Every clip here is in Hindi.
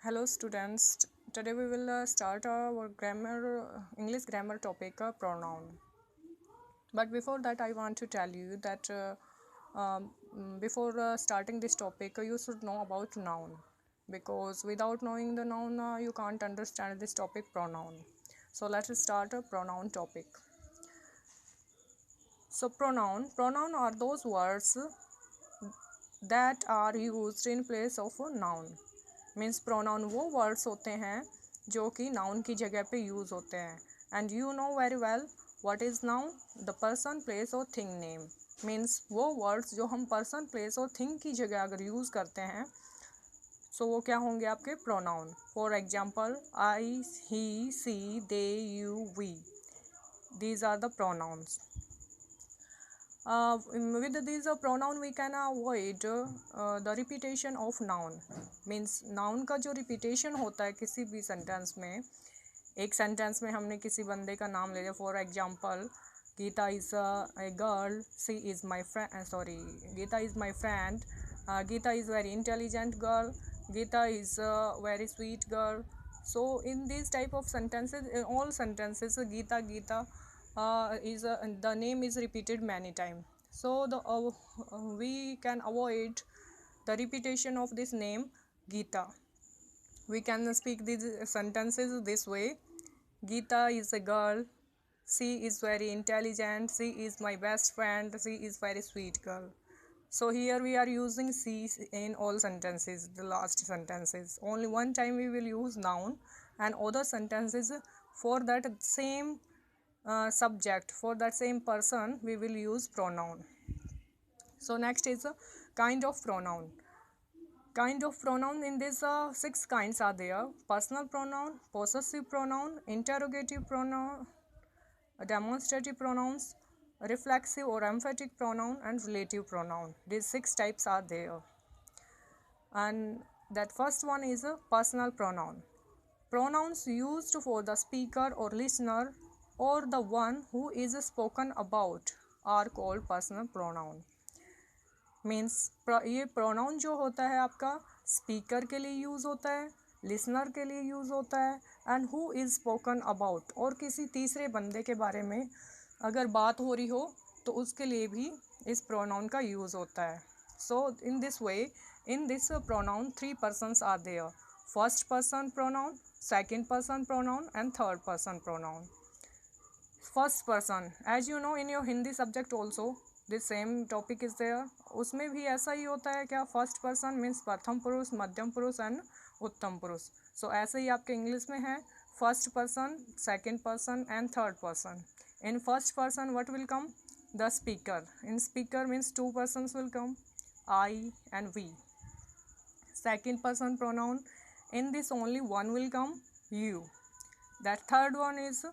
Hello students, today we will start our English grammar topic pronoun. But before that I want to tell you that before starting this topic you should know about noun, because without knowing the noun you can't understand this topic pronoun. So let's start a pronoun topic. So pronoun are those words that are used in place of a noun. Means pronoun वो वर्ड्स होते हैं जो कि नाउन की जगह पे यूज़ होते हैं. And you know very well what is noun. The person place और थिंग नेम. मीन्स वो वर्ड्स जो हम पर्सन प्लेस और थिंग की जगह अगर यूज़ करते हैं सो वो क्या होंगे आपके pronoun. For example I, he, she, they, you, we. These are the pronouns. With this pronoun we can avoid the repetition of noun. Means noun का जो रिपीटेशन होता है किसी भी सेंटेंस में. एक सेंटेंस में हमने किसी बंदे का नाम ले लिया. For example Geeta is a girl, she is my friend, Geeta is my friend, Geeta is very intelligent girl, Geeta is very sweet girl. So in these type of sentences, in all sentences Gita is the name is repeated many times. So we can avoid the repetition of this name Gita. We can speak these sentences this way: Gita is a girl, she is very intelligent, she is my best friend, she is very sweet girl. So here we are using she in all sentences. The last sentences only one time we will use noun, and other sentences for that same subject, for that same person we will use pronoun. So next is a kind of pronoun. Kind of pronoun, in this 6 kinds are there: personal pronoun, possessive pronoun, interrogative pronoun, demonstrative pronouns, reflexive or emphatic pronoun, and relative pronoun. These 6 types are there. And that first one is a personal pronoun. Pronouns used for the speaker or listener or the one who is spoken about are called personal pronoun. Means ये प्रोनाउन जो होता है आपका स्पीकर के लिए यूज़ होता है, लिसनर के लिए यूज़ होता है, and who is spoken about, और किसी तीसरे बंदे के बारे में अगर बात हो रही हो तो उसके लिए भी इस प्रोनाउन का यूज़ होता है. So in this way, in this pronoun 3 persons are there: first person pronoun, second person pronoun, and third person pronoun. First person, as you know in your Hindi subject also this same topic is there. उसमें भी ऐसा ही होता है क्या, फर्स्ट पर्सन मीन्स प्रथम पुरुष, मध्यम पुरुष एंड उत्तम पुरुष. सो ऐसे ही आपके इंग्लिश में है first person, second person and third person. In first person what will come, the speaker. In speaker means 2 persons will come, I and we. Second person pronoun, in this only one will come, you. That third one is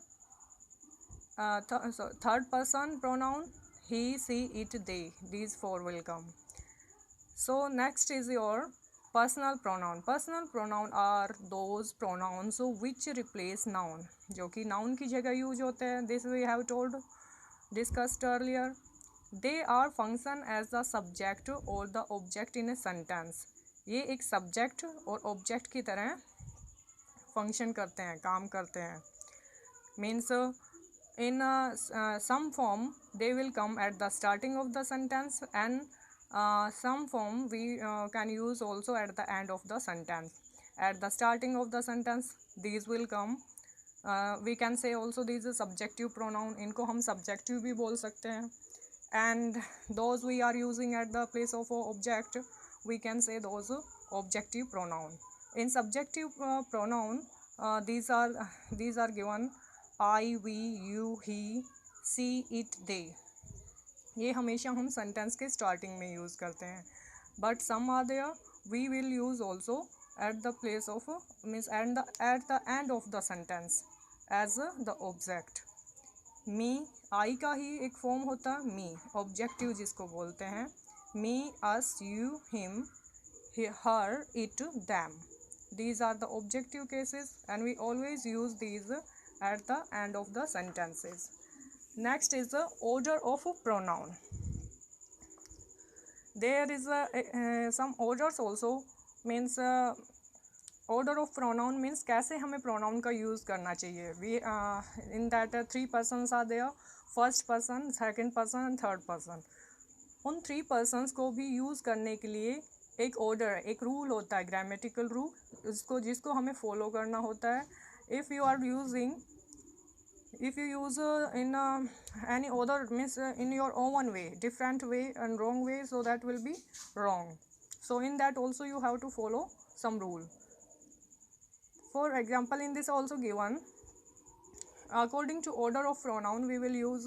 third person pronoun, he, she, it, they. These 4 will come. So next is your personal pronoun. Personal pronoun are those pronouns which replace noun, जो कि noun की जगह यूज होते हैं. This we have discussed earlier. They are function as the subject or the object in a sentence. ये एक subject और object की तरह function करते हैं, काम करते हैं. Means in some form they will come at the starting of the sentence, and some form we can use also at the end of the sentence. At the starting of the sentence these will come. We can say also these are subjective pronoun. इनको हम subjective भी बोल सकते हैं. And those we are using at the place of object, we can say those objective pronoun. In subjective pronoun, these are given I, we, you, he, she, it, they. ये हमेशा हम सेंटेंस के स्टार्टिंग में यूज़ करते हैं. But some are there we will use also at the place of means at the end of the sentence as the object. मी, आई का ही एक फॉर्म होता है मी, ऑब्जेक्टिव जिसको बोलते हैं. Me, us, you, him, her, it, them. These are the objective cases and we always use these at the end of the sentences. Next is the order of a pronoun. There is some orders also, means order of pronoun means कैसे हमें प्रोनाउन का यूज़ करना चाहिए. We in that 3 persons are there, first person, second person and third person. उन 3 पर्सन्स को भी यूज़ करने के लिए एक ऑर्डर, एक रूल होता है, ग्रामेटिकल रूल, जिसको हमें फॉलो करना होता है. If you are using, if you use in any other means in your own way, different way and wrong way, so that will be wrong. So in that also you have to follow some rule. For example, in this also given, according to order of pronoun we will use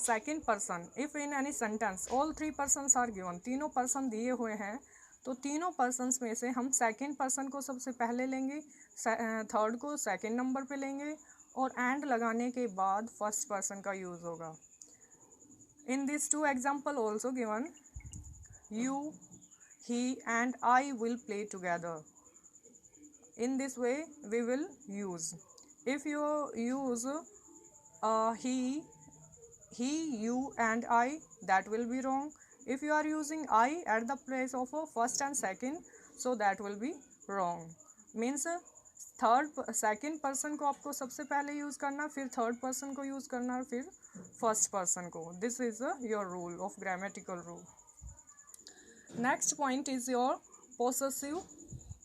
second person. If in any sentence all 3 persons are given, तीनों पर्सन दिए हुए हैं, तो तीनों पर्सन्स में से हम सेकंड पर्सन को सबसे पहले लेंगे, थर्ड को सेकंड नंबर पे लेंगे, और एंड लगाने के बाद फर्स्ट पर्सन का यूज़ होगा. In this 2 example also given, you, he and I will play together. In this way we will use. If you use he, you and I, that will be wrong. If you are using I at the place of first and second, so that will be wrong. Means second person को आपको सबसे पहले यूज़ करना, फिर थर्ड पर्सन को यूज़ करना, फिर फर्स्ट पर्सन को. This is your rule of grammatical rule. Next point is your possessive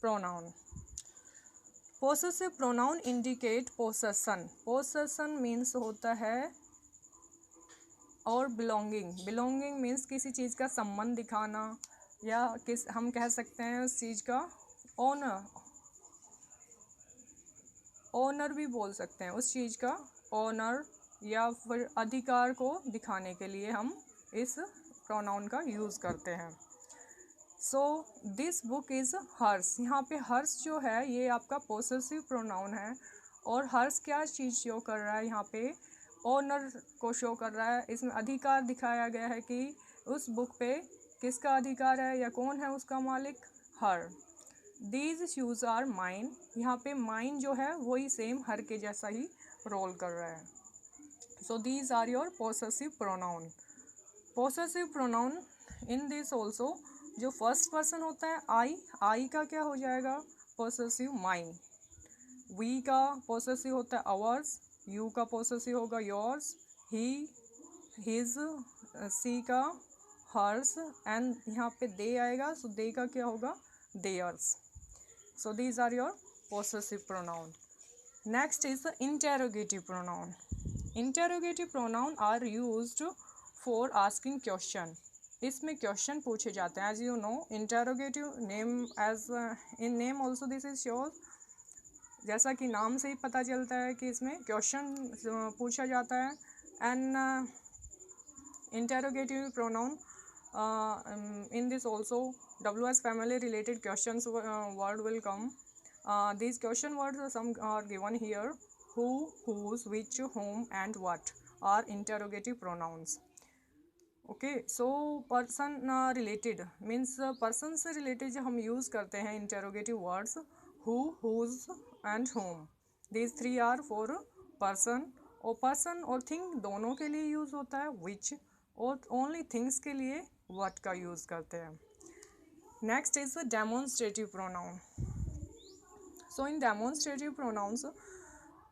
pronoun. Possessive pronoun indicate possession. Possession means होता है और बिलोंगिंग. बिलोंगिंग मीन्स किसी चीज़ का संबंध दिखाना, या हम कह सकते हैं उस चीज़ का ओनर भी बोल सकते हैं, उस चीज़ का ओनर या फिर अधिकार को दिखाने के लिए हम इस प्रोनाउन का यूज़ करते हैं. So this book is hers. यहाँ पे हर्स जो है ये आपका पोसेसिव प्रोनाउन है, और हर्स क्या चीज़ शो कर रहा है, यहाँ पे ओनर को शो कर रहा है. इसमें अधिकार दिखाया गया है कि उस बुक पे किसका अधिकार है या कौन है उसका मालिक, her. These shoes are mine. यहाँ पे माइन जो है वही सेम हर के जैसा ही रोल कर रहा है. So these are your possessive pronoun. Possessive pronoun in this also, जो फर्स्ट पर्सन होता है आई का क्या हो जाएगा, पोसेसिव माइन. वी का पोसेसिव होता है आवर्स, यू का पोसेसिव होगा योर्स, ही, हिज, सी का हर्स, एंड यहाँ पे दे आएगा, सो दे का क्या होगा, theirs. So these are your possessive pronoun. Next is the interrogative pronoun. Interrogative pronoun are used for asking question. इसमें क्वेश्चन पूछे जाते हैं. As you know, interrogative name as in name also this is shows. जैसा कि नाम से ही पता चलता है कि इसमें क्वेश्चन पूछा जाता है. And interrogative pronoun in this also WS family related questions word will come. These question words some are given here. Who, whose, which, whom and what are interrogative pronouns. Okay, so person related means person से related जो हम use करते हैं interrogative words, who, whose and whom. These 3 are for person. और person और thing दोनों के लिए use होता है which, और only things के लिए what का use करते हैं. Next is the demonstrative pronoun. So in demonstrative pronouns,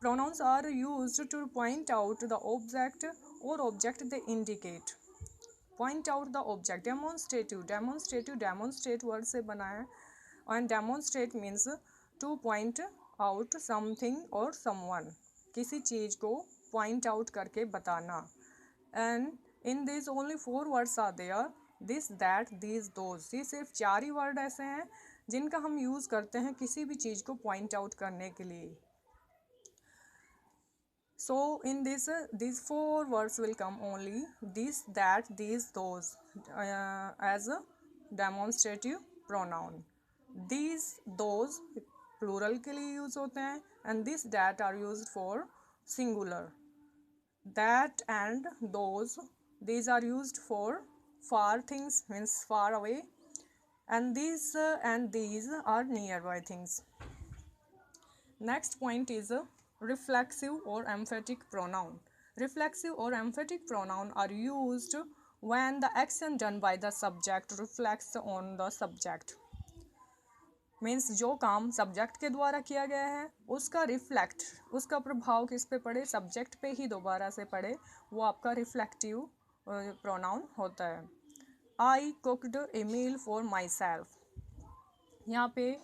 pronouns are used to point out the object or object they indicate. Point out the object. Demonstrative, demonstrate word से बना है, and demonstrate means to point out something or someone. किसी चीज़ को point out करके बताना. And in these only 4 words are there. This, that, these, those. ये सिर्फ 4 ही वर्ड ऐसे हैं जिनका हम यूज़ करते हैं किसी भी चीज़ को पॉइंट आउट करने के लिए. सो in this these 4 words will come only. This, that, these, those as a demonstrative pronoun. These, those plural के लिए यूज़ होते हैं, and this, that are used for singular. That and those, these are used for far things, means far away, and these and these are nearby things. Next point is reflexive or emphatic pronoun. Reflexive or emphatic pronoun are used when the action done by the subject reflects on the subject. Means जो काम सब्जेक्ट के द्वारा किया गया है उसका रिफ्लेक्ट, उसका प्रभाव किस पे पड़े, सब्जेक्ट पे ही दोबारा से पड़े, वो आपका रिफ्लेक्टिव प्रोनाउन होता है। I cooked a meal for myself, यहाँ पे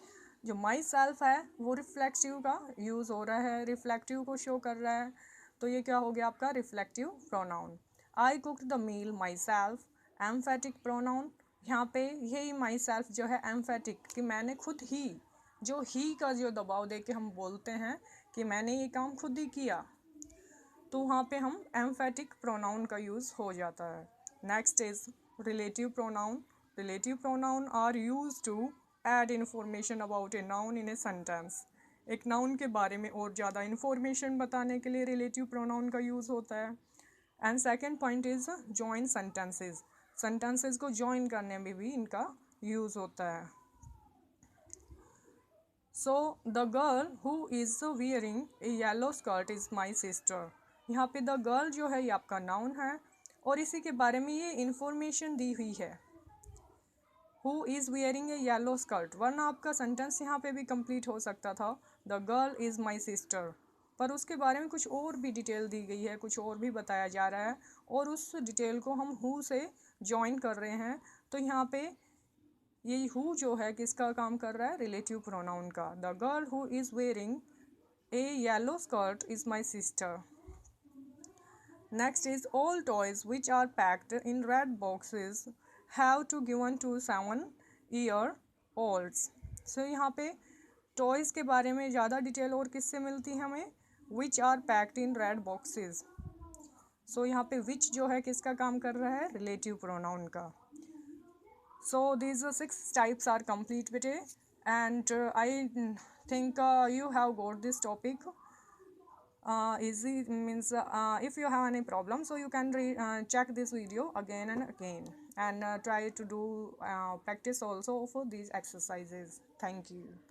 जो माई सेल्फ है वो रिफ्लेक्टिव का यूज़ हो रहा है, रिफ्लेक्टिव को शो कर रहा है, तो ये क्या हो गया आपका reflective pronoun. I cooked the meal myself, emphatic pronoun, यहाँ पे यही माई सेल्फ जो है एम्फेटिक, कि मैंने खुद ही, जो ही का जो दबाव दे के हम बोलते हैं कि मैंने ये काम खुद ही किया, तो वहाँ पे हम एम्फेटिक प्रोनाउन का यूज़ हो जाता है। Next is relative pronoun. Relative pronoun are use to add information about a noun in a sentence. एक नाउन के बारे में और ज़्यादा इंफॉर्मेशन बताने के लिए रिलेटिव प्रोनाउन का यूज़ होता है। And second point is join sentences. Sentences को जॉइन करने में भी इनका यूज़ होता है। So the girl who is wearing A yellow skirt is my sister. यहाँ पे द गर्ल जो है ये आपका नाउन है और इसी के बारे में ये इंफॉर्मेशन दी हुई है। Who is wearing A yellow skirt, वरना आपका सेंटेंस यहाँ पे भी कंप्लीट हो सकता था the girl is my sister, पर उसके बारे में कुछ और भी डिटेल दी गई है, कुछ और भी बताया जा रहा है और उस डिटेल को हम हु से जॉइन कर रहे हैं। तो यहाँ पे ये हु जो है किसका काम कर रहा है, रिलेटिव प्रोनाउन का। The girl who is wearing a yellow skirt is my sister. Next is all toys which are packed in red boxes have to given to 7-year-olds। सो यहाँ पे टॉयज़ के बारे में ज़्यादा डिटेल और किससे मिलती है हमें, which are packed in red boxes. So यहाँ पे विच जो है किसका काम कर रहा है, रिलेटिव प्रोनाउन का। So these 6 types are complete with it, and I think you have got this topic easy, means if you have any problem, so you can check this video again and again, and try to do practice also for these exercises. Thank you.